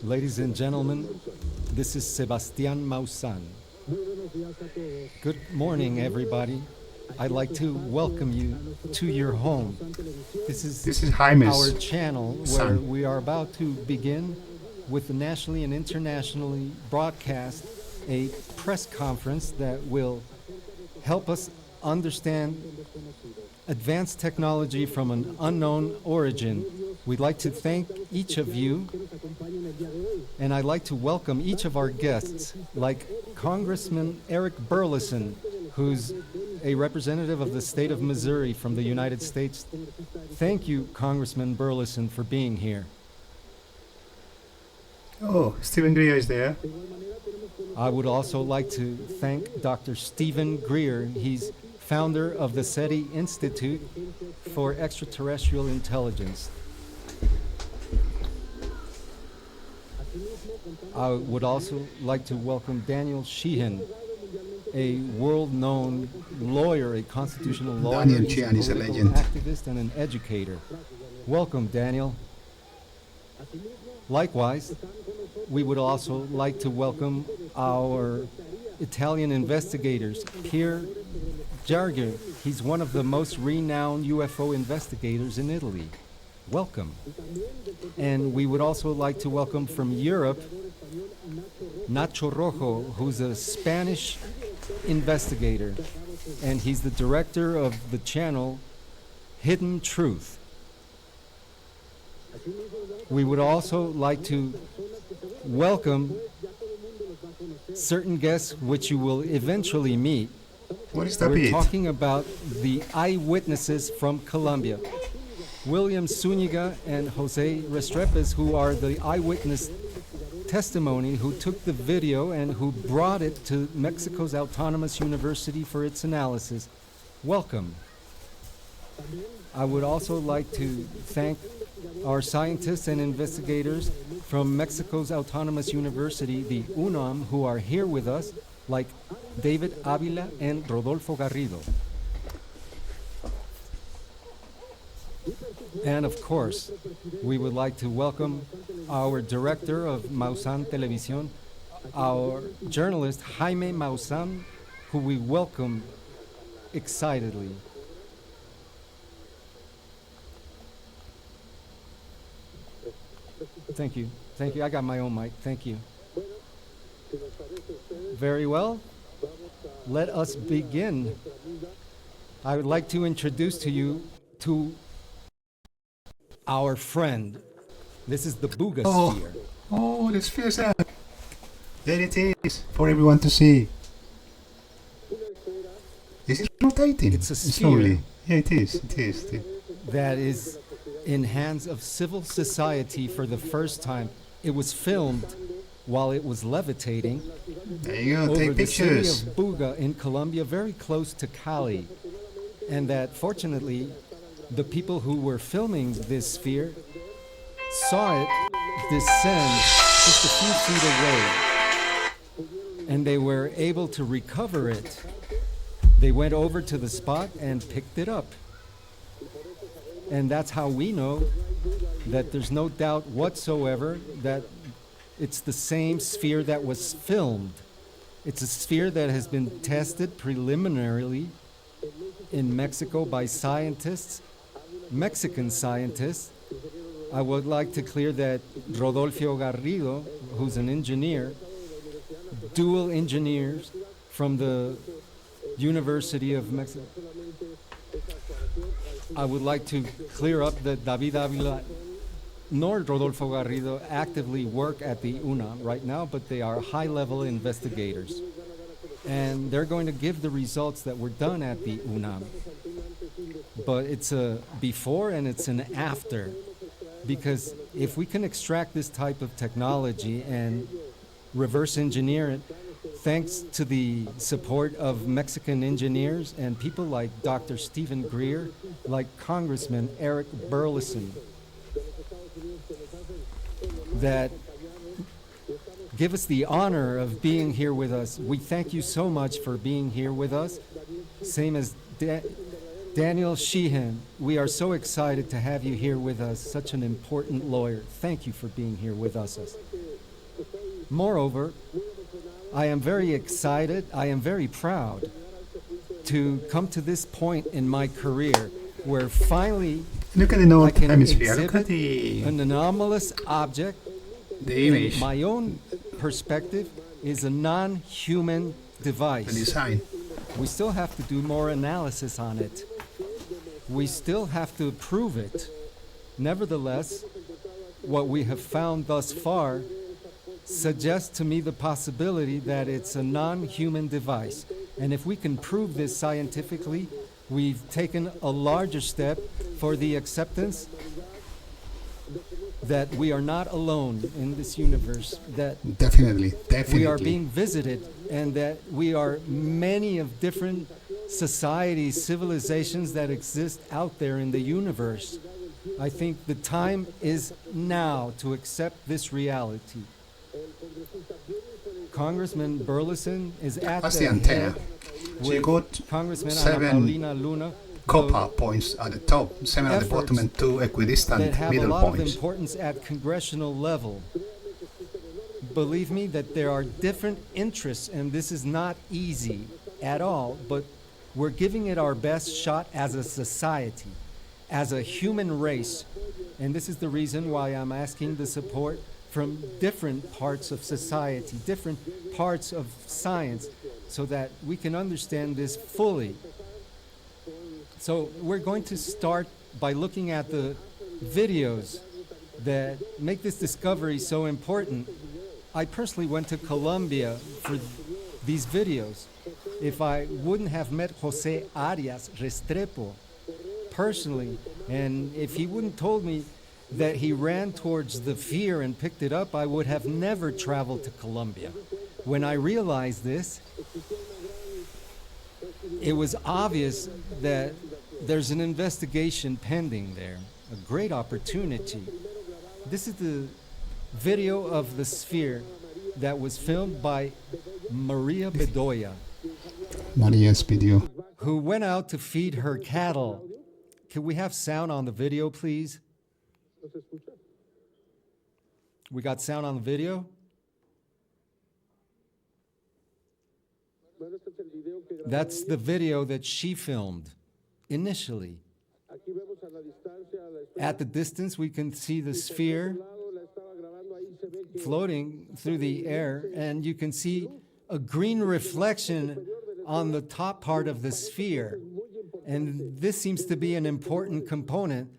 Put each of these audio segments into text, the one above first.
Ladies and gentlemen, this is Sebastián Maussan. Good morning, everybody. I'd like to welcome you to your home. This is Jaime our channel where Maussan. we are about to begin with the nationally and internationally broadcast a press conference that will help us understand advanced technology from an unknown origin. We'd like to thank each of you, and I'd like to welcome each of our guests, like Congressman Eric Burleson, who's a representative of the state of Missouri from the United States. Thank you, Congressman Burleson, for being here. Oh, Stephen Greer is there. I would also like to thank Dr. Stephen Greer. He's founder of the SETI Institute for Extraterrestrial Intelligence. I would also like to welcome Daniel Sheehan, a world-known lawyer, a constitutional lawyer. Daniel He's Sheehan is a political legend. activist and an educator. Welcome, Daniel. Likewise, we would also like to welcome our Italian investigators, Pier Giargio. He's one of the most renowned UFO investigators in Italy. Welcome. And we would also like to welcome from Europe, Nacho Rojo, who's a Spanish investigator, and he's the director of the channel Hidden Truth. We would also like to welcome certain guests which you will eventually meet. What is that We're beat? talking about the eyewitnesses from Colombia. William Zúñiga and José Restrepo, who are the eyewitness testimony, who took the video and who brought it to Mexico's Autonomous University for its analysis. Welcome. I would also like to thank our scientists and investigators from Mexico's Autonomous University, the UNAM, who are here with us, like David Avila and Rodolfo Garrido. And of course, we would like to welcome our director of Maussan Televisión, our journalist Jaime Maussan, who we welcome excitedly. Thank you. Thank you. I got my own mic. Thank you. Very well. Let us begin. I would like to introduce to you to our friend. This is the Buga sphere. Oh, the sphere's out. There it is, for everyone to see. Is it rotating? It's a sphere. Slowly. Yeah, it is. It is. That is in hands of civil society for the first time. It was filmed while it was levitating There you go. over Take the city pictures. of Buga in Colombia, very close to Cali. And that fortunately, the people who were filming this sphere saw it descend just a few feet away. And they were able to recover it. They went over to the spot and picked it up. And that's how we know that there's no doubt whatsoever that it's the same sphere that was filmed. It's a sphere that has been tested preliminarily in Mexico by scientists, Mexican scientists. I would like to clear that Rodolfo Garrido, who's an engineer, dual engineers from the University of Mexico. I would like to clear up that David Avila nor Rodolfo Garrido actively work at the UNAM right now, but they are high-level investigators. And they're going to give the results that were done at the UNAM. But it's a before and it's an after. Because if we can extract this type of technology and reverse engineer it, thanks to the support of Mexican engineers and people like Dr. Stephen Greer, like Congressman Eric Burleson, that give us the honor of being here with us. We thank you so much for being here with us. Same as Daniel Sheehan, we are so excited to have you here with us, such an important lawyer. Thank you for being here with us. Moreover, I am very excited, I am very proud to come to this point in my career where finally Look at the I North can Hemisphere. Look exhibit at the an anomalous object. image, My own perspective is a non-human the device. design. We still have to do more analysis on it. We still have to prove it. Nevertheless, what we have found thus far suggests to me the possibility that it's a non-human device. And if we can prove this scientifically, we've taken a larger step for the acceptance that we are not alone in this universe, that Definitely. we are being visited, and that we are many of different societies, civilizations that exist out there in the universe. I think the time is now to accept this reality. Congressman Burleson is at That's the the antenna. head So you with got Congressman Ana 7 Paulina Luna, copper points at the top, 7 at the bottom, and 2 that equidistant have a middle lot of points. importance at congressional level. Believe me that there are different interests, and this is not easy at all, but we're giving it our best shot as a society, as a human race. And this is the reason why I'm asking the support from different parts of society, different parts of science, so that we can understand this fully. So we're going to start by looking at the videos that make this discovery so important. I personally went to Colombia for these videos. If I wouldn't have met José Arias Restrepo personally, and if he wouldn't told me that he ran towards the fear and picked it up, I would have never traveled to Colombia. When I realized this, it was obvious that there's an investigation pending there, a great opportunity. This is the video of the sphere that was filmed by Maria Bedoya, Maria's video. who went out to feed her cattle. Can we have sound on the video, please? We got sound on the video? That's the video that she filmed initially. At the distance, we can see the sphere floating through the air, and you can see a green reflection on the top part of the sphere. And this seems to be an important component,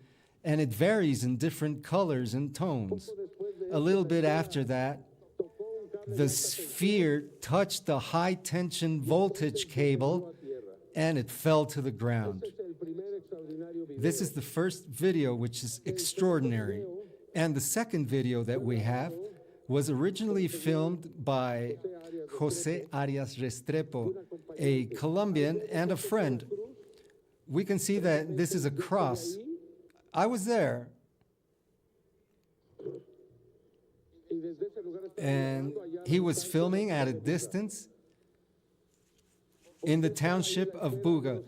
and it varies in different colors and tones. A little bit after that, the sphere touched the high-tension voltage cable, and it fell to the ground. This is the first video, which is extraordinary. And the second video that we have was originally filmed by José Arias Restrepo, a Colombian and a friend. We can see that this is a cross. I was there. And he was filming at a distance in the township of Buga.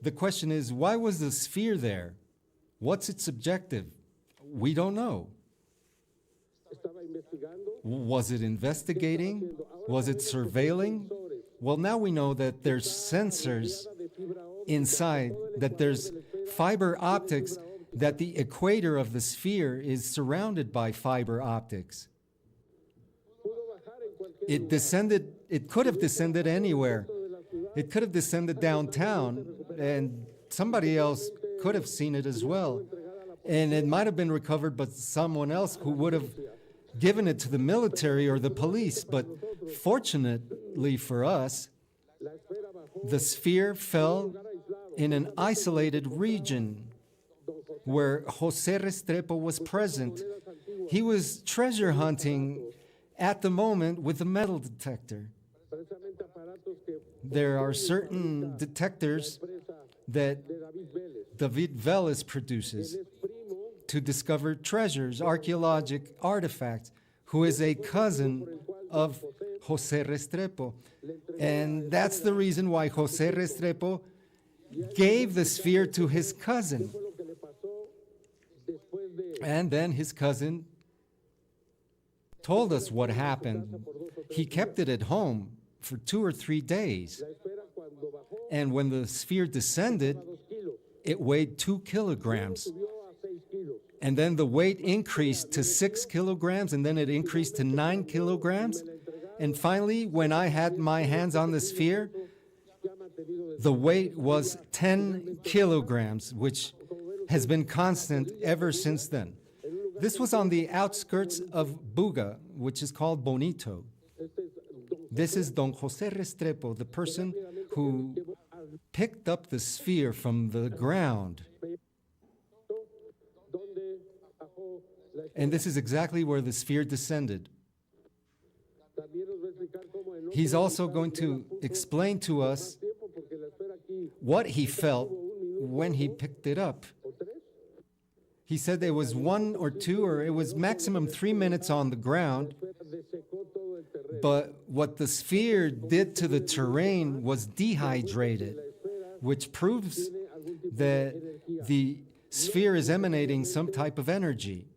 The question is, why was the sphere there? What's its objective? We don't know. Was it investigating? Was it surveilling? Well, now we know that there's sensors inside, that there's fiber optics, that the equator of the sphere is surrounded by fiber optics. It could have descended anywhere. It could have descended downtown, and somebody else could have seen it as well. And it might have been recovered by someone else who would have given it to the military or the police. But fortunately for us, the sphere fell in an isolated region where José Restrepo was present. He was treasure hunting at the moment with a metal detector. There are certain detectors that David Velez produces to discover treasures, archaeologic artifacts, who is a cousin of José Restrepo. And that's the reason why José Restrepo gave the sphere to his cousin. And then his cousin told us what happened. He kept it at home for 2 or 3 days. And when the sphere descended, it weighed 2 kilograms. And then the weight increased to 6 kilograms, and then it increased to 9 kilograms. And finally, when I had my hands on the sphere, the weight was 10 kilograms, which has been constant ever since then. This was on the outskirts of Buga, which is called Bonito. This is Don José Restrepo, the person who picked up the sphere from the ground. And this is exactly where the sphere descended. He's also going to explain to us what he felt when he picked it up. He said there was 1 or 2, or it was maximum 3 minutes on the ground, but what the sphere did to the terrain was dehydrated, which proves that the sphere is emanating some type of energy,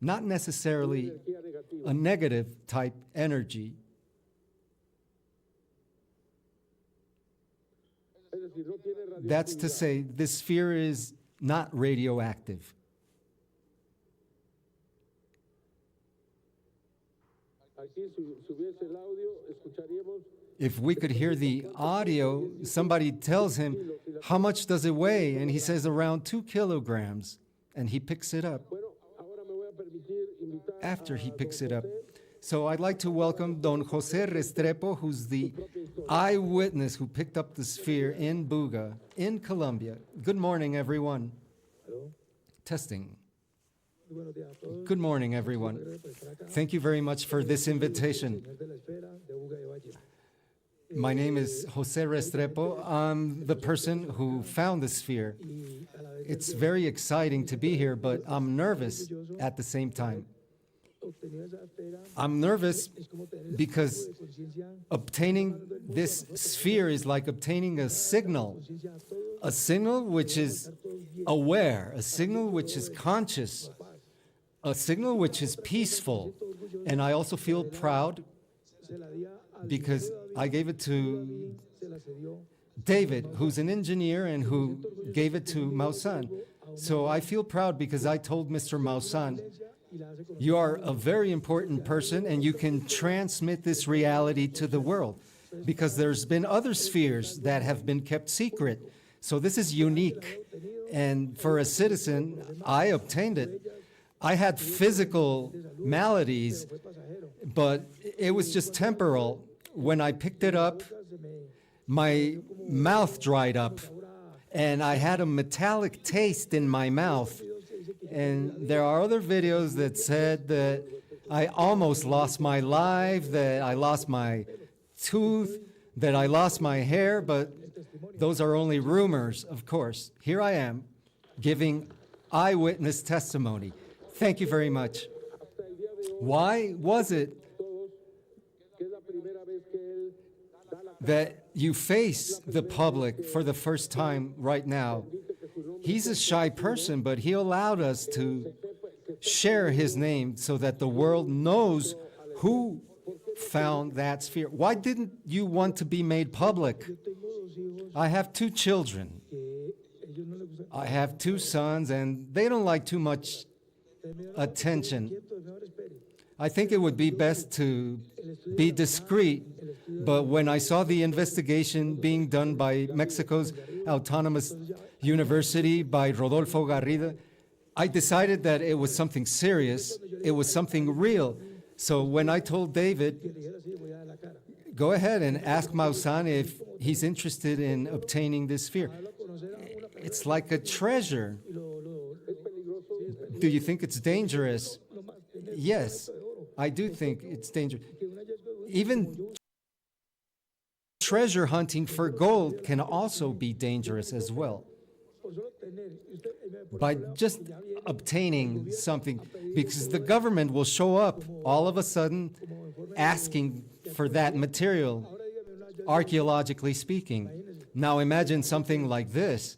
not necessarily a negative type energy. That's to say, this sphere is not radioactive. If we could hear the audio, somebody tells him, how much does it weigh? And he says around 2 kilograms, and he picks it up. After he picks it up. So I'd like to welcome Don José Restrepo, who's the eyewitness who picked up the sphere in Buga, in Colombia. Good morning, everyone. Hello. Testing. Good morning, everyone. Thank you very much for this invitation. My name is José Restrepo. I'm the person who found the sphere. It's very exciting to be here, but I'm nervous at the same time. I'm nervous because obtaining this sphere is like obtaining a signal which is aware, a signal which is conscious, a signal which is peaceful. And I also feel proud because I gave it to David, who's an engineer and who gave it to Maussan. So I feel proud because I told Mr. Maussan, you are a very important person and you can transmit this reality to the world, because there's been other spheres that have been kept secret. So this is unique. And for a citizen, I obtained it. I had physical maladies, but it was just temporal. When I picked it up, my mouth dried up and I had a metallic taste in my mouth. And there are other videos that said that I almost lost my life, that I lost my tooth, that I lost my hair, but those are only rumors, of course. Here I am, giving eyewitness testimony. Thank you very much. Why was it that you face the public for the first time right now? He's a shy person, but he allowed us to share his name so that the world knows who found that sphere. Why didn't you want to be made public? I have 2 children. I have 2 sons, and they don't like too much attention. I think it would be best to be discreet, but when I saw the investigation being done by Mexico's Autonomous University by Rodolfo Garrida, I decided that it was something serious, it was something real. So when I told David, go ahead and ask Maussan if he's interested in obtaining this sphere. It's like a treasure. Do you think it's dangerous? Yes, I do think it's dangerous. Even treasure hunting for gold can also be dangerous as well. By just obtaining something, because the government will show up all of a sudden asking for that material, archaeologically speaking. Now imagine something like this.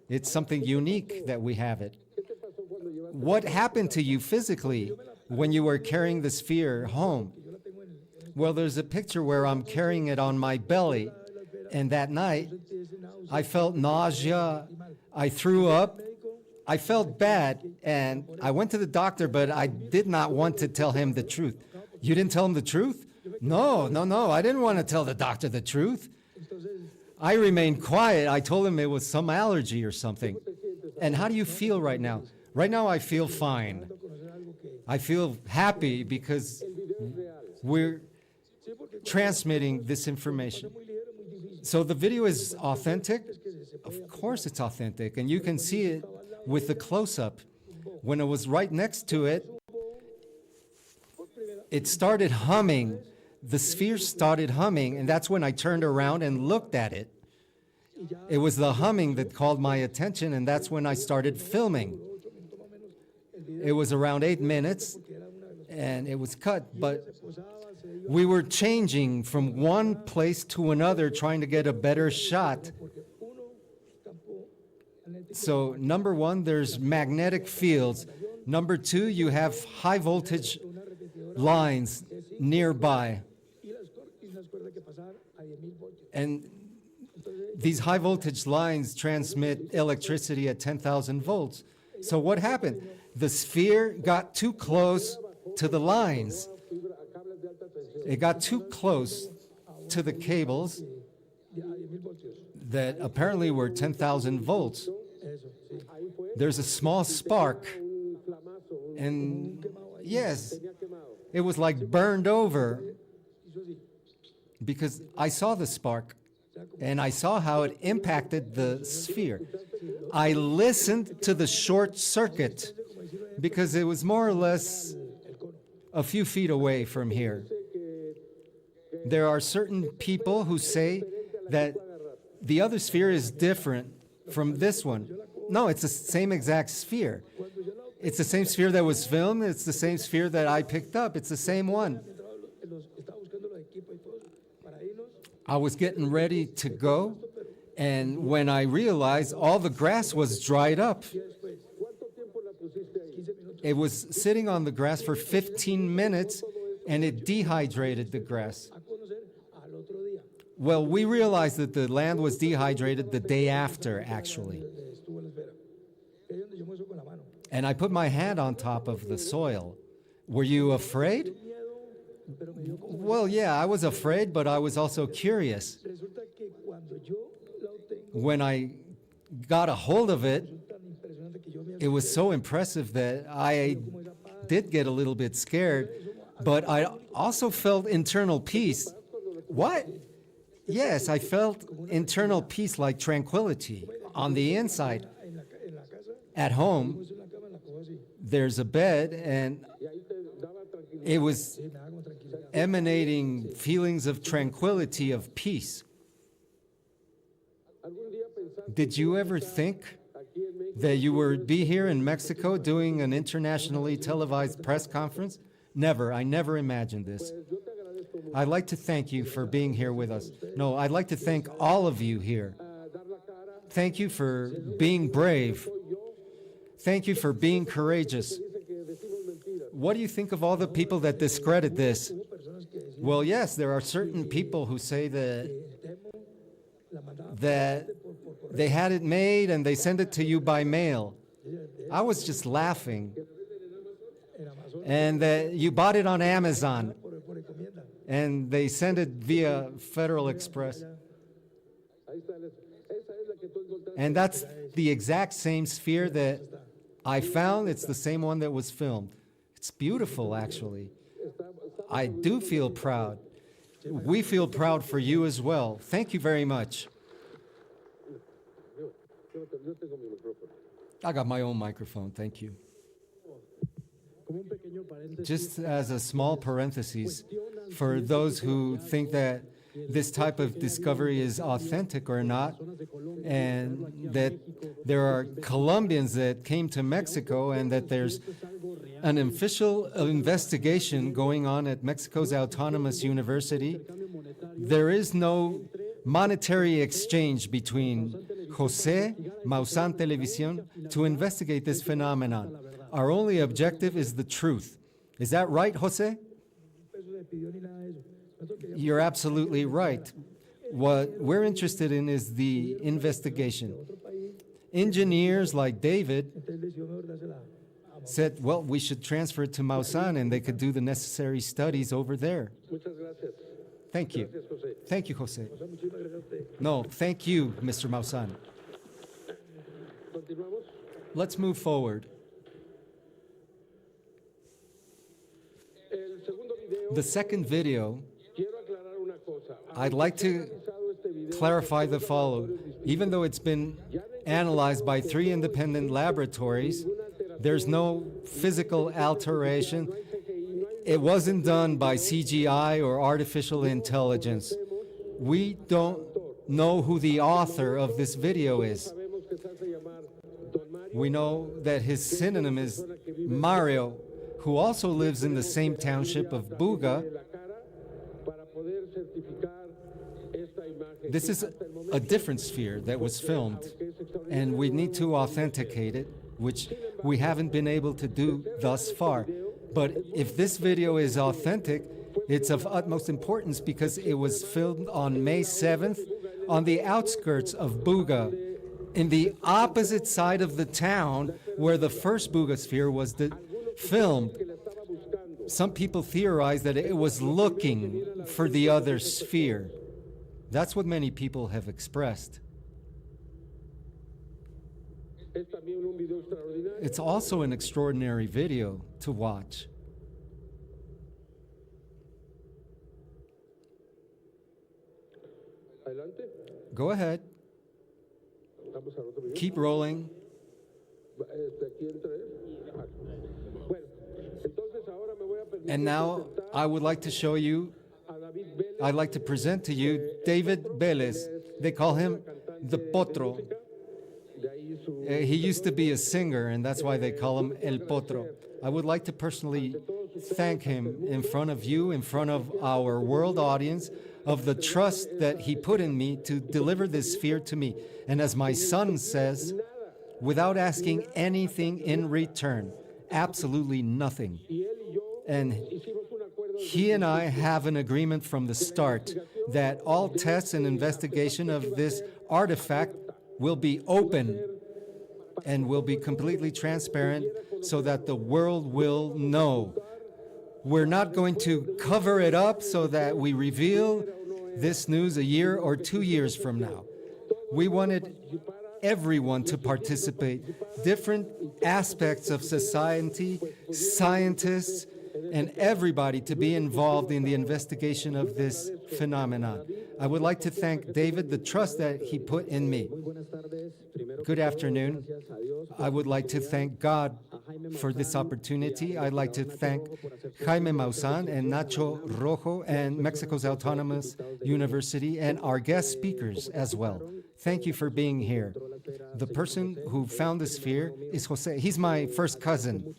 It's something unique that we have it. What happened to you physically when you were carrying the sphere home? Well, there's a picture where I'm carrying it on my belly, and that night I felt nausea, I threw up, I felt bad, and I went to the doctor, but I did not want to tell him the truth. You didn't tell him the truth? No, I didn't want to tell the doctor the truth. I remained quiet. I told him it was some allergy or something. And how do you feel right now? Right now I feel fine. I feel happy because we're transmitting this information. So the video is authentic? Of course it's authentic, and you can see it with the close-up. When it was right next to it, it started humming. The sphere started humming, and that's when I turned around and looked at it. It was the humming that called my attention, and that's when I started filming. It was around 8 minutes, and it was cut, but we were changing from one place to another, trying to get a better shot. So, number one, there's magnetic fields. Number two, you have high voltage lines nearby. And these high voltage lines transmit electricity at 10,000 volts. So what happened? The sphere got too close to the lines. It got too close to the cables that apparently were 10,000 volts. There's a small spark, and yes, it was like burned over, because I saw the spark and I saw how it impacted the sphere. I listened to the short circuit because it was more or less a few feet away from here. There are certain people who say that the other sphere is different from this one. No, it's the same exact sphere. It's the same sphere that was filmed. It's the same sphere that I picked up. It's the same one. I was getting ready to go, and when I realized all the grass was dried up. It was sitting on the grass for 15 minutes, and it dehydrated the grass. Well, we realized that the land was dehydrated the day after, actually. And I put my hand on top of the soil. Were you afraid? Well, yeah, I was afraid, but I was also curious. When I got a hold of it, it was so impressive that I did get a little bit scared, but I also felt internal peace. What? Yes, I felt internal peace, like tranquility on the inside. At home, there's a bed, and it was emanating feelings of tranquility, of peace. Did you ever think that you would be here in Mexico doing an internationally televised press conference? Never. I never imagined this. I'd like to thank you for being here with us. No, I'd like to thank all of you here. Thank you for being brave. Thank you for being courageous. What do you think of all the people that discredit this? Well, yes, there are certain people who say that they had it made and they send it to you by mail. I was just laughing. And that you bought it on Amazon and they send it via Federal Express. And that's the exact same sphere that I found. It's the same one that was filmed. It's beautiful, actually. I do feel proud. We feel proud for you as well. Thank you very much. I got my own microphone, thank you. Just as a small parenthesis, for those who think that this type of discovery is authentic or not, and that there are Colombians that came to Mexico and that there's an official investigation going on at Mexico's Autonomous University. There is no monetary exchange between José Maussan Televisión to investigate this phenomenon. Our only objective is the truth. Is that right, José? You're absolutely right. What we're interested in is the investigation. Engineers like David said, well, we should transfer it to Maussan and they could do the necessary studies over there. Thank you. Thank you, Jose. No, thank you, Mr. Maussan. Let's move forward. The second video, I'd like to clarify the following. Even though it's been analyzed by 3 independent laboratories, there's no physical alteration. It wasn't done by CGI or artificial intelligence. We don't know who the author of this video is. We know that his synonym is Mario, who also lives in the same township of Buga. This is a different sphere that was filmed, and we need to authenticate it, which we haven't been able to do thus far. But if this video is authentic, it's of utmost importance because it was filmed on May 7th on the outskirts of Buga, in the opposite side of the town where the first Buga sphere was filmed. Some people theorize that it was looking for the other sphere. That's what many people have expressed. It's also an extraordinary video to watch. Go ahead. Keep rolling. And now I would like to show you, I'd like to present to you David Velez. They call him the Potro. He used to be a singer, and that's why they call him El Potro. I would like to personally thank him in front of you, in front of our world audience, of the trust that he put in me to deliver this sphere to me. And as my son says, without asking anything in return, absolutely nothing. And he and I have an agreement from the start that all tests and investigation of this artifact will be open and will be completely transparent so that the world will know. We're not going to cover it up so that we reveal this news a year or 2 years from now. We wanted everyone to participate, different aspects of society, scientists, and everybody to be involved in the investigation of this phenomenon. I would like to thank David, the trust that he put in me. Good afternoon. I would like to thank God for this opportunity. I'd like to thank Jaime Maussan and Nacho Rojo and Mexico's Autonomous University and our guest speakers as well. Thank you for being here. The person who found the sphere is Jose. He's my first cousin.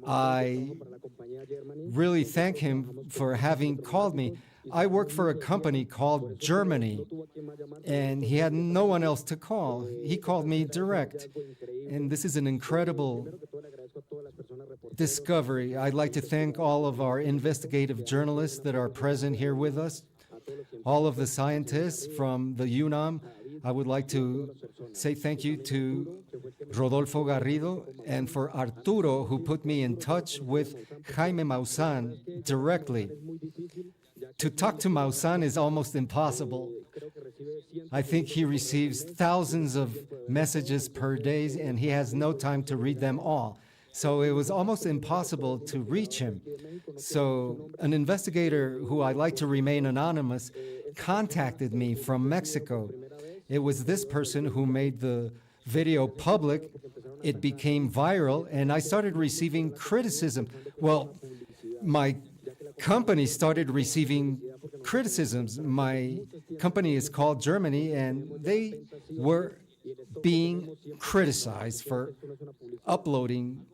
I really thank him for having called me. I work for a company called Germany, and he had no one else to call. He called me direct, and this is an incredible discovery. I'd like to thank all of our investigative journalists that are present here with us, all of the scientists from the UNAM. I would like to say thank you to Rodolfo Garrido and for Arturo, who put me in touch with Jaime Maussan directly. To talk to Maussan is almost impossible. I think he receives thousands of messages per day, and he has no time to read them all. So it was almost impossible to reach him. So an investigator who I'd like to remain anonymous contacted me from Mexico. It was this person who made the video public. It became viral, and I started receiving criticism. Well, my company started receiving criticisms. My company is called Germany, and they were being criticized for uploading.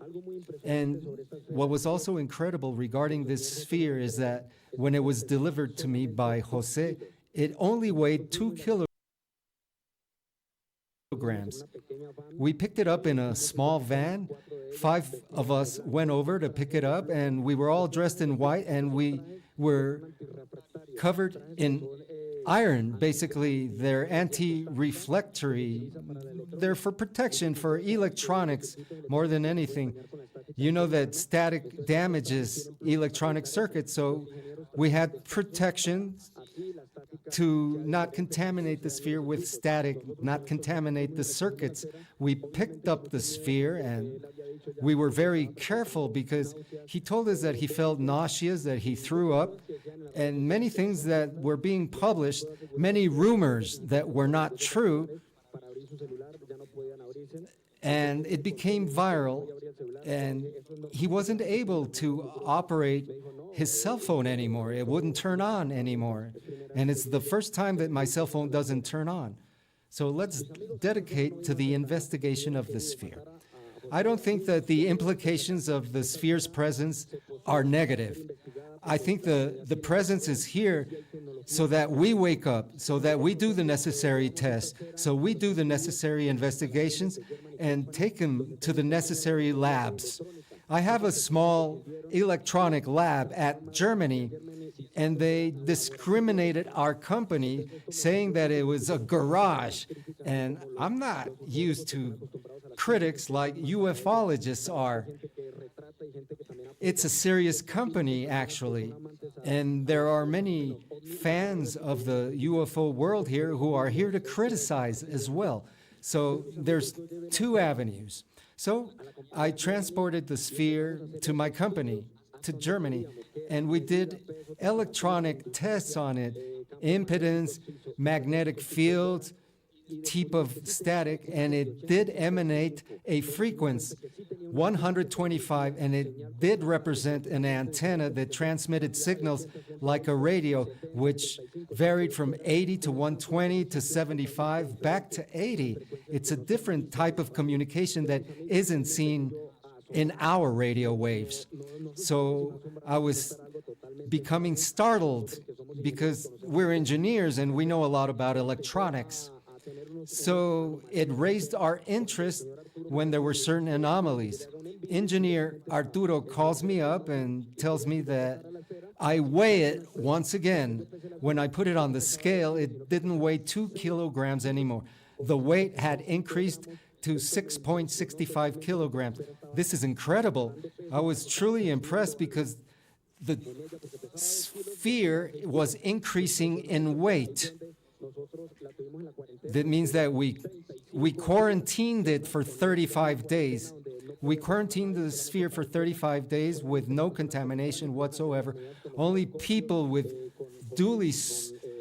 And what was also incredible regarding this sphere is that when it was delivered to me by Jose, It only weighed 2 kilograms. We picked it up in a small van. 5 of us went over to pick it up, and we were all dressed in white, and we were covered in iron. Basically, they're anti-reflectory. They're for protection for electronics more than anything. You know that static damages electronic circuits, so we had protection to not contaminate the sphere with static, not contaminate the circuits. We picked up the sphere, and we were very careful because he told us that he felt nauseous, that he threw up, and many things that were being published, many rumors that were not true, and it became viral, and he wasn't able to operate his cell phone anymore. It wouldn't turn on anymore. And it's the first time that my cell phone doesn't turn on. So let's dedicate to the investigation of the sphere. I don't think that the implications of the sphere's presence are negative. I think the presence is here so that we wake up, so that we do the necessary tests, so we do the necessary investigations and take them to the necessary labs. I have a small electronic lab at Germany, and they discriminated our company, saying that it was a garage. And I'm not used to critics like ufologists are. It's a serious company, actually, and there are many fans of the UFO world here who are here to criticize as well. So there's 2 avenues. So I transported the sphere to my company, to Germany, and we did electronic tests on it, impedance, magnetic fields, type of static, and it did emanate a frequency, 125, and it did represent an antenna that transmitted signals like a radio, which varied from 80 to 120 to 75 back to 80. It's a different type of communication that isn't seen in our radio waves. So I was becoming startled because we're engineers and we know a lot about electronics. So it raised our interest when there were certain anomalies. Engineer Arturo calls me up and tells me that I weigh it once again. When I put it on the scale, it didn't weigh 2 kilograms anymore. The weight had increased to 6.65 kilograms. This is incredible. I was truly impressed because the sphere was increasing in weight. That means that we quarantined it for 35 days. We quarantined the sphere for 35 days with no contamination whatsoever. Only people with duly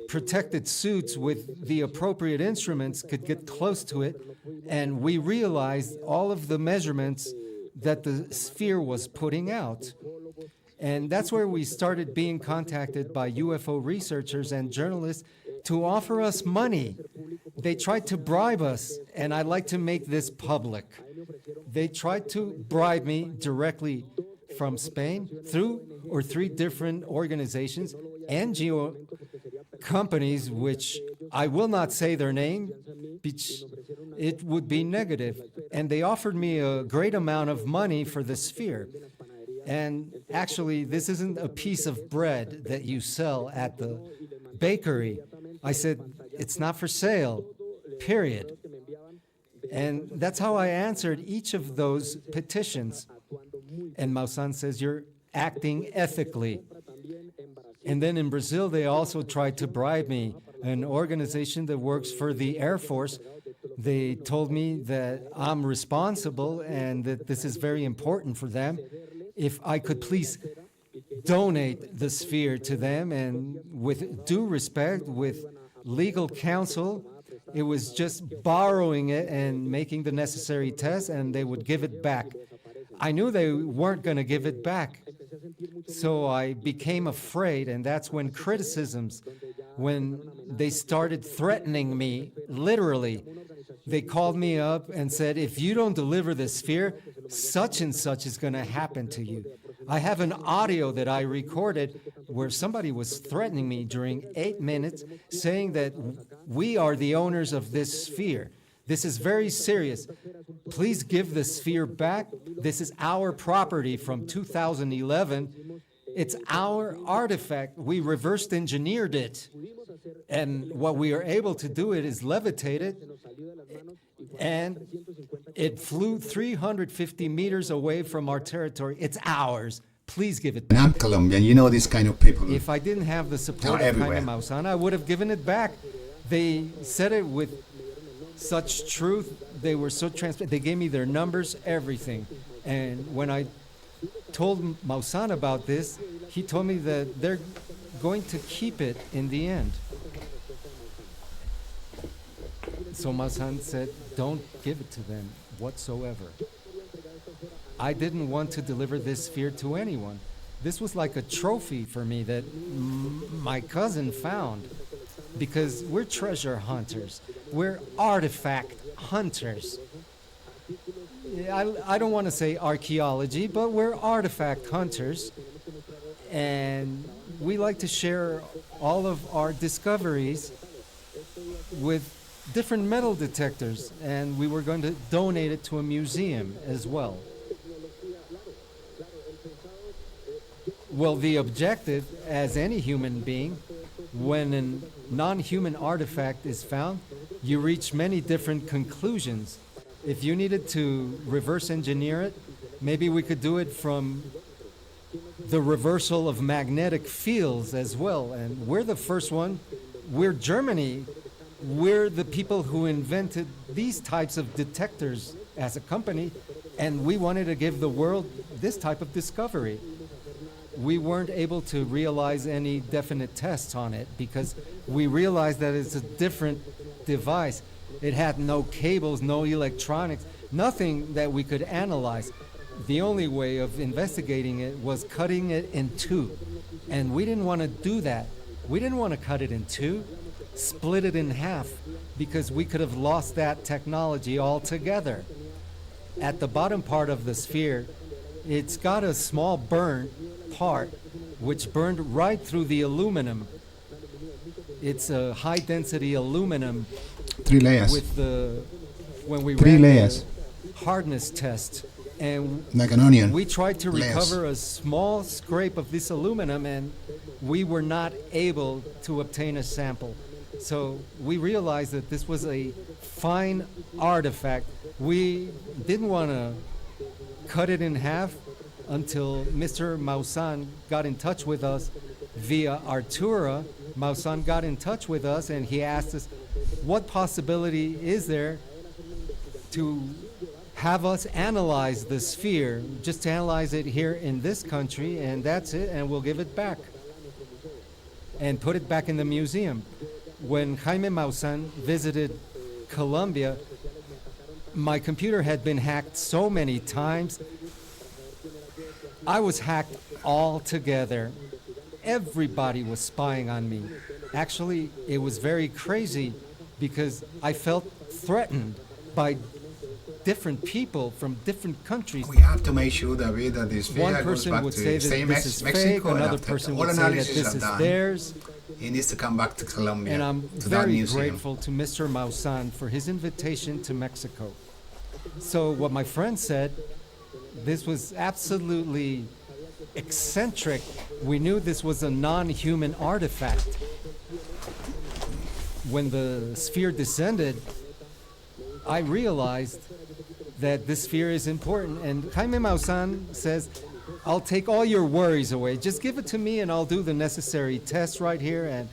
protected suits with the appropriate instruments could get close to it, and we realized all of the measurements that the sphere was putting out. And that's where we started being contacted by UFO researchers and journalists to offer us money. They tried to bribe us, and I'd like to make this public. They tried to bribe me directly from Spain through 3 different organizations, NGO companies, which I will not say their name, it would be negative. And they offered me a great amount of money for the sphere. And actually, this isn't a piece of bread that you sell at the bakery. I said, it's not for sale, period. And that's how I answered each of those petitions. And Maussan says, you're acting ethically. And then in Brazil, they also tried to bribe me. An organization that works for the Air Force, they told me that I'm responsible and that this is very important for them. If I could please donate the sphere to them, and with due respect, with legal counsel, it was just borrowing it and making the necessary tests, and they would give it back. I knew they weren't going to give it back, so I became afraid, and that's when criticisms, when they started threatening me, literally. They called me up and said, if you don't deliver the sphere, such and such is going to happen to you. I have an audio that I recorded where somebody was threatening me during 8 minutes, saying that we are the owners of this sphere. This is very serious. Please give the sphere back. This is our property from 2011. It's our artifact. We reversed engineered it. And what we are able to do it is levitate it. And it flew 350 meters away from our territory. It's ours. Please give it back. I'm Colombian. You know this kind of people. If I didn't have the support They're of Jaime everywhere. Maussan, I would have given it back. They said it with such truth. They were so transparent. They gave me their numbers, everything. And when I told Maussan about this, he told me that they're going to keep it in the end. So Maussan said, don't give it to them whatsoever. I didn't want to deliver this sphere to anyone. This was like a trophy for me that my cousin found, because we're treasure hunters. We're artifact hunters. I don't want to say archaeology, but we're artifact hunters. And we like to share all of our discoveries with different metal detectors, and we were going to donate it to a museum as well. Well, the objective, as any human being, when a non-human artifact is found, you reach many different conclusions. If you needed to reverse engineer it, maybe we could do it from the reversal of magnetic fields as well. And we're the first one. We're Germany. We're the people who invented these types of detectors as a company, and we wanted to give the world this type of discovery. We weren't able to realize any definite tests on it because we realized that it's a different device. It had no cables, no electronics, nothing that we could analyze. The only way of investigating it was cutting it in two. And we didn't want to do that. We didn't want to cut it in two, split it in half, because we could have lost that technology altogether. At the bottom part of the sphere, it's got a small burn part which burned right through the aluminum. It's a high density aluminum 3 layers. with the when we 3 ran layers. the hardness test, and Like an onion. we tried to Layers. recover a small scrape of this aluminum, and we were not able to obtain a sample. So we realized that this was a fine artifact. We didn't want to cut it in half until Mr. Maussan got in touch with us via Artura. Maussan got in touch with us, and he asked us, what possibility is there to have us analyze the sphere, just to analyze it here in this country, and that's it, and we'll give it back and put it back in the museum. When Jaime Maussan visited Colombia, my computer had been hacked so many times. I was hacked altogether. Everybody was spying on me. Actually, it was very crazy because I felt threatened by different people from different countries. We have to make sure, David, that this One figure goes person back would to say that stay this is fake, Mexico, and another after person all would say that analysis this are is done, theirs. he needs to come back to Colombia, And I'm to that very museum. grateful to Mr. Maussan for his invitation to Mexico. So what my friend said, this was absolutely eccentric. We knew this was a non-human artifact. When the sphere descended, I realized that this sphere is important. And Jaime Maussan says, I'll take all your worries away. Just give it to me and I'll do the necessary tests right here, and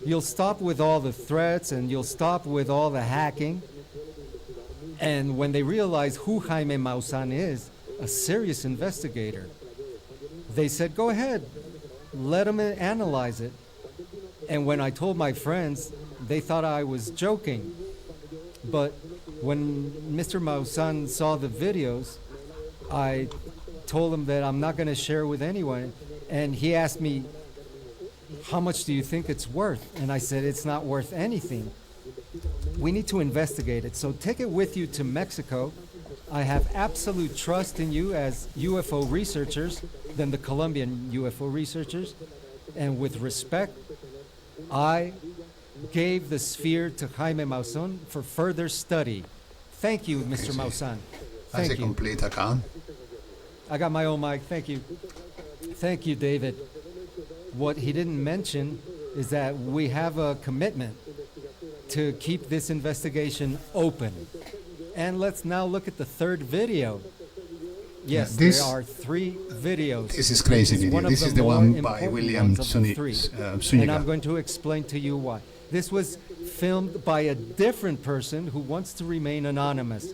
you'll stop with all the threats and you'll stop with all the hacking. And when they realized who Jaime Maussan is, a serious investigator, they said, go ahead, let him analyze it. And when I told my friends, they thought I was joking. But when Mr. Maussan saw the videos, I told him that I'm not going to share with anyone. And he asked me, how much do you think it's worth? And I said, it's not worth anything. We need to investigate it. So take it with you to Mexico. I have absolute trust in you as UFO researchers. than the Colombian UFO researchers. And with respect, I gave the sphere to Jaime Maussan for further study. Thank you, Mr. Maussan. That's Thank a you. complete account. I got my own mic. Thank you. Thank you, David. What he didn't mention is that we have a commitment to keep this investigation open. And let's now look at the third video. Yes, this- there are 3 videos. This is crazy This is video. one of This the is the more one by important William ones of the 3. And I'm Zúñiga. going to explain to you why. This was filmed by a different person who wants to remain anonymous.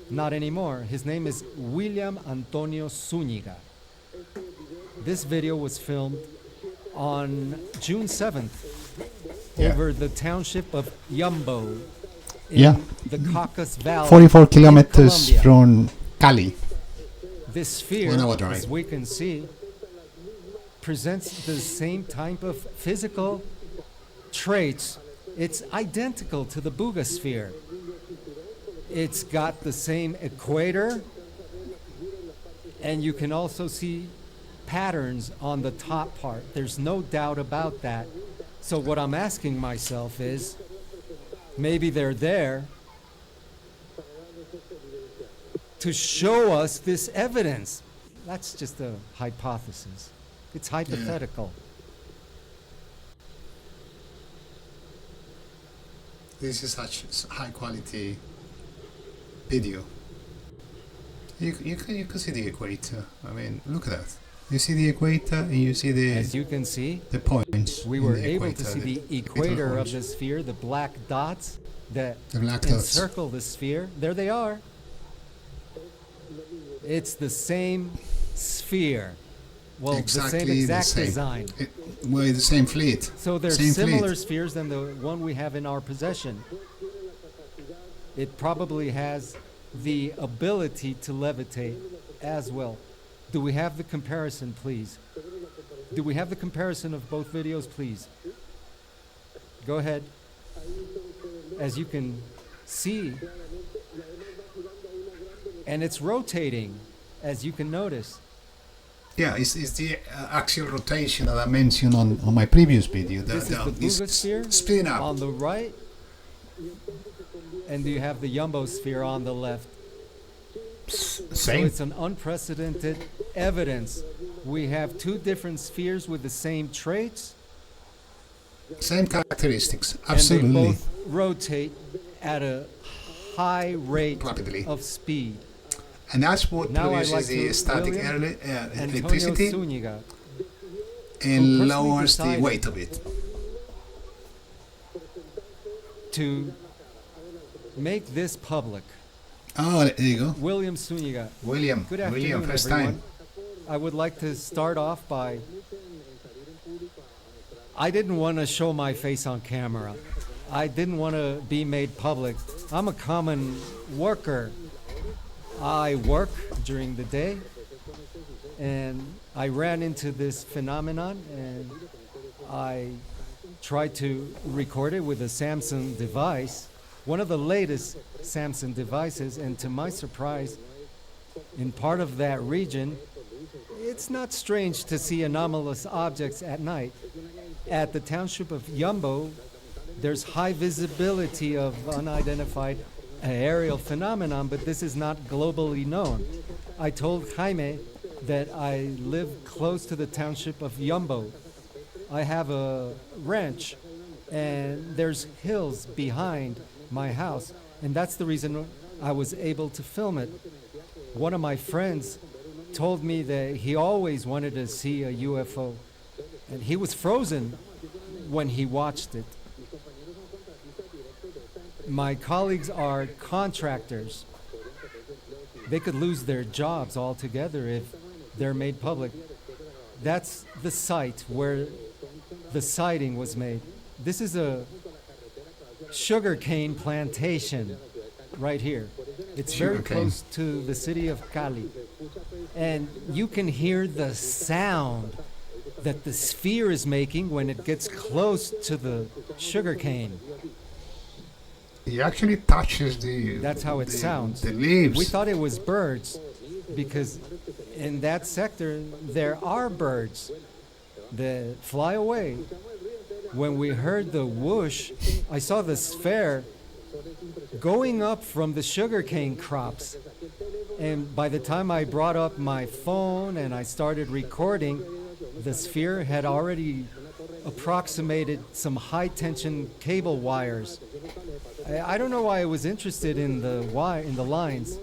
Not anymore. His name is William Antonio Zúñiga. This video was filmed on June 7th Yeah. over the township of Yumbo in Yeah. the Caucasus Valley. 44 in kilometers Colombia. from Cali. This sphere, 1 hour drive. as we can see, presents the same type of physical traits. It's identical to the Buga sphere. It's got the same equator, and you can also see patterns on the top part. There's no doubt about that. So what I'm asking myself is, maybe they're there to show us this evidence. That's just a hypothesis. It's hypothetical. This is such high quality video. You can see the equator. I mean, look at that. You see the equator and you see As you can see, the points. we in were the able equator, to see the little equator of holes. the sphere, the black dots that The black dots. encircle the sphere. There they are. It's the same sphere. Well, the same exact design. Well, the same fleet. So they're Same similar fleet. spheres than the one we have in our possession. It probably has the ability to levitate as well. Do we have the comparison, please? Do we have the comparison of both videos, please? Go ahead. As you can see, and it's rotating, as you can notice. Yeah, it's the axial rotation that I mentioned on my previous video. This is the Buga sphere spinning up. on the right, and you have the Jumbo sphere on the left. So Same. it's an unprecedented evidence. We have 2 different spheres with the same traits, Same characteristics. and they Absolutely. both rotate at a high rate Rapidly. of speed. And that's what Now I'd produces like the to static Antonio electricity Zúñiga, and personally lowers the decided- weight of it. to make this public. Oh, there you go. William Zúñiga. William. Good afternoon, William, first everyone. time. I would like to start off by, I didn't want to show my face on camera. I didn't want to be made public. I'm a common worker. I work during the day, and I ran into this phenomenon, and I tried to record it with a Samsung device, one of the latest Samsung devices, and to my surprise, in part of that region, it's not strange to see anomalous objects at night. At the township of Yumbo, there's high visibility of unidentified aerial phenomenon, but this is not globally known. I told Jaime that I live close to the township of Yumbo. I have a ranch, and there's hills behind my house, and that's the reason I was able to film it. One of my friends told me that he always wanted to see a UFO, and he was frozen when he watched it. My colleagues are contractors. They could lose their jobs altogether if they're made public. That's the site where the sighting was made. This is a sugarcane plantation right here. It's very Sugarcane. close to the city of Cali. And you can hear the sound that the sphere is making when it gets close to the sugarcane. He actually touches the. That's how it sounds. The leaves. We thought it was birds because in that sector, there are birds that fly away. When we heard the whoosh, I saw the sphere going up from the sugarcane crops. And by the time I brought up my phone and I started recording, the sphere had already approximated some high-tension cable wires. I don't know why I was interested in the lines.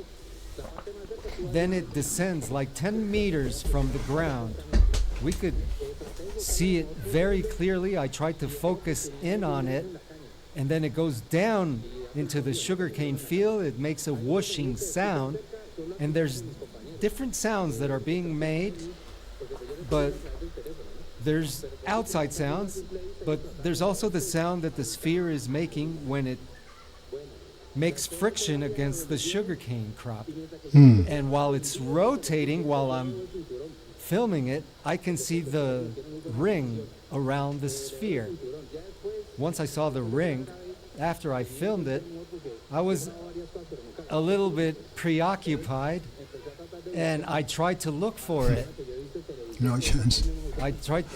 Then it descends like 10 meters from the ground. We could see it very clearly. I tried to focus in on it, and then it goes down into the sugarcane field. It makes a whooshing sound, and there's different sounds that are being made, but there's outside sounds, but there's also the sound that the sphere is making when it makes friction against the sugarcane crop. And while it's rotating, while I'm filming it, I can see the ring around the sphere. Once I saw the ring, after I filmed it, I was a little bit preoccupied, and I tried to look for it. No chance. I tried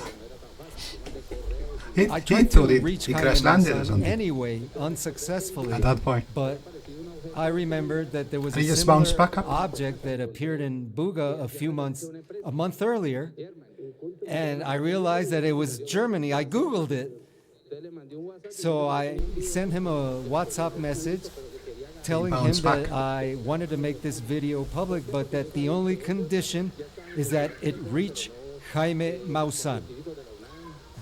He to thought it reach crashed Jaime landed or Maussan something anyway, unsuccessfully. at that point. But I remembered that there was And a he just bounced similar back up? object that appeared in Buga a month earlier, and I realized that it was Germany. I Googled it. So I sent him a WhatsApp message telling him bounced that back. I wanted to make this video public, but that the only condition is that it reach Jaime Maussan,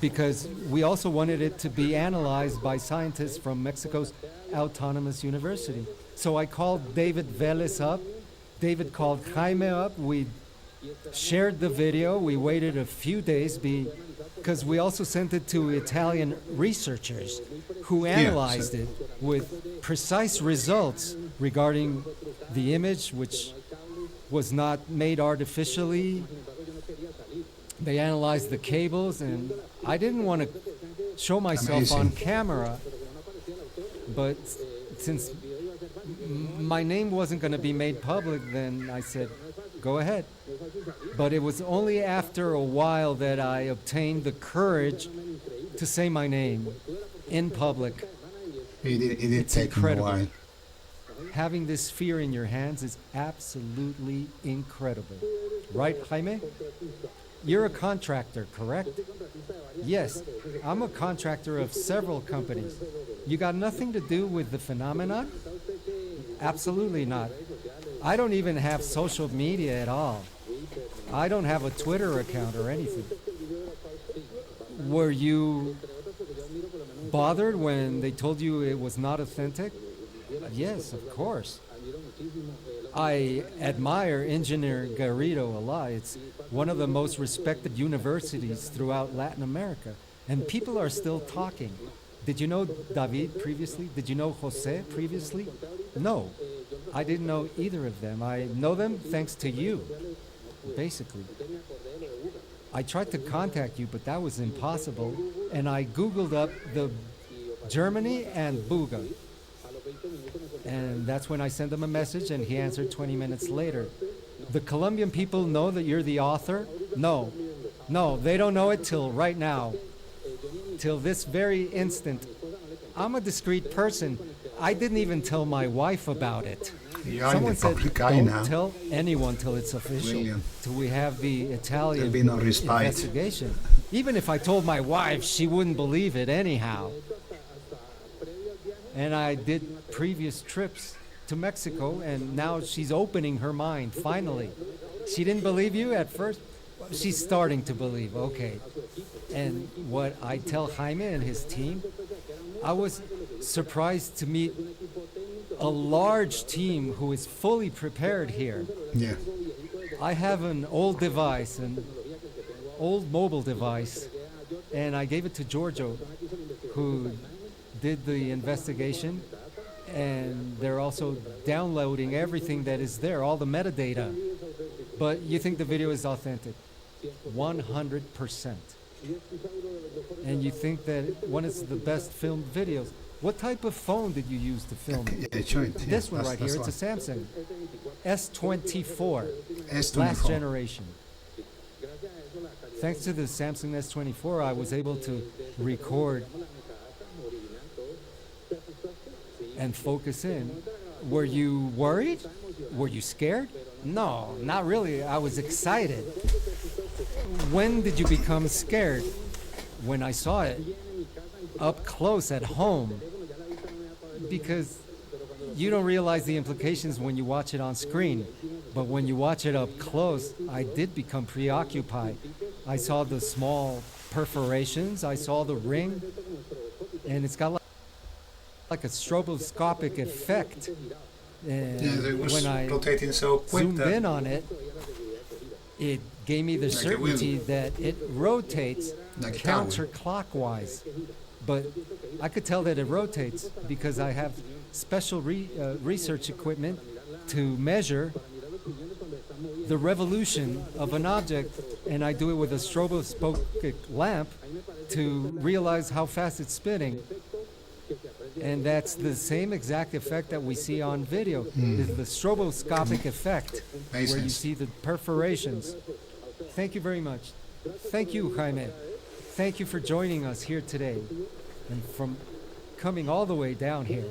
because we also wanted it to be analyzed by scientists from Mexico's Autonomous University. So I called David Velez up. David called Jaime up. We shared the video. We waited a few days because we also sent it to Italian researchers who analyzed it with precise results regarding the image, which was not made artificially. They analyzed the cables, and I didn't want to show myself on camera, but since my name wasn't going to be made public, then I said, go ahead. But it was only after a while that I obtained the courage to say my name in public. It did It's take him a incredible. while. Having this sphere in your hands is absolutely incredible. Right, Jaime? You're a contractor, correct? Yes, I'm a contractor of several companies. You got nothing to do with the phenomenon? Absolutely not. I don't even have social media at all. I don't have a Twitter account or anything. Were you bothered when they told you it was not authentic? Yes, of course. I admire Engineer Garrido a lot. It's one of the most respected universities throughout Latin America. And people are still talking. Did you know David previously? Did you know Jose previously? No, I didn't know either of them. I know them thanks to you, basically. I tried to contact you, but that was impossible. And I Googled up the Germany and Buga. And that's when I sent him a message, and he answered 20 minutes later. The Colombian people know that you're the author? No. No, they don't know it till right now. Till this very instant. I'm a discreet person. I didn't even tell my wife about it. You're Someone the said, public guy don't now. tell anyone till it's official. Brilliant. Till we have the Italian There'll be no respite. investigation. Even if I told my wife, she wouldn't believe it anyhow. And I did previous trips to Mexico, and now she's opening her mind, finally. She didn't believe you at first? She's starting to believe, okay. And what I tell Jaime and his team, I was surprised to meet a large team who is fully prepared here. Yeah. I have an old device, an old mobile device, and I gave it to Giorgio, who did the investigation, and they're also downloading everything that is there, all the metadata. But you think the video is authentic? 100%. And you think that one is the best filmed videos? What type of phone did you use to film it? Yeah, show it. Yeah, This one right here, that's it's a Samsung S24, S24. last generation. Thanks to the Samsung S24, I was able to record and focus in. Were you worried? Were you scared? No, not really. I was excited. When did you become scared? When I saw it up close at home. Because you don't realize the implications when you watch it on screen. But when you watch it up close, I did become preoccupied. I saw the small perforations, I saw the ring, and it's got like a stroboscopic effect. And Yeah, it was when I rotating so quick zoomed that in on it, it gave me the Like a wheel. certainty that it rotates Like a tower. counterclockwise. But I could tell that it rotates because I have special research equipment to measure the revolution of an object, and I do it with a stroboscopic lamp to realize how fast it's spinning. And that's the same exact effect that we see on video, the stroboscopic effect, Makes where you sense. see the perforations. Thank you very much. Thank you, Jaime. Thank you for joining us here today and from coming all the way down here.